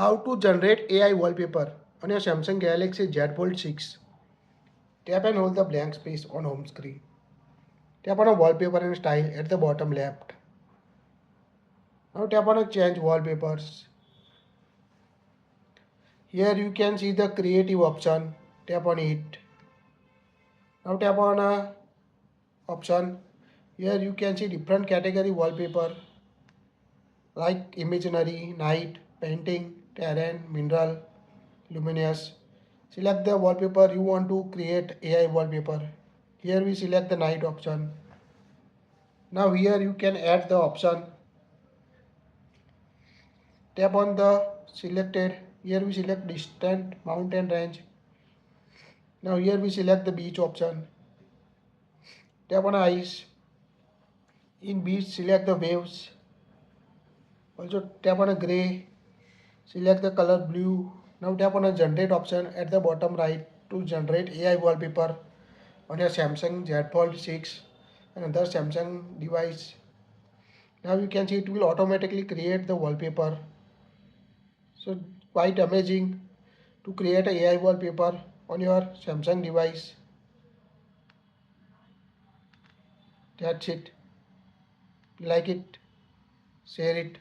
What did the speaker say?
How to generate AI wallpaper on your Samsung Galaxy Z Fold 6. Tap and hold the blank space on home screen. Tap on a wallpaper and style at the bottom left. Now tap on a change wallpapers. Here you can see the creative option. Tap on it. Now tap on a option. Here you can see different category wallpaper like imaginary, night, painting, terrain, mineral, luminous. Select the wallpaper you want to create AI wallpaper. Here we select the night option. Now here you can add the option. Tap on the selected. Here we select distant mountain range. Now here we select the beach option. Tap on ice. In beach select the waves. Also tap on a gray. Select the color blue. Now tap on a generate option at the bottom right to generate AI wallpaper on your Samsung Z Fold 6 and other Samsung device. Now you can see it will automatically create the wallpaper. So quite amazing to create a AI wallpaper on your Samsung device. That's it. Like it, share it.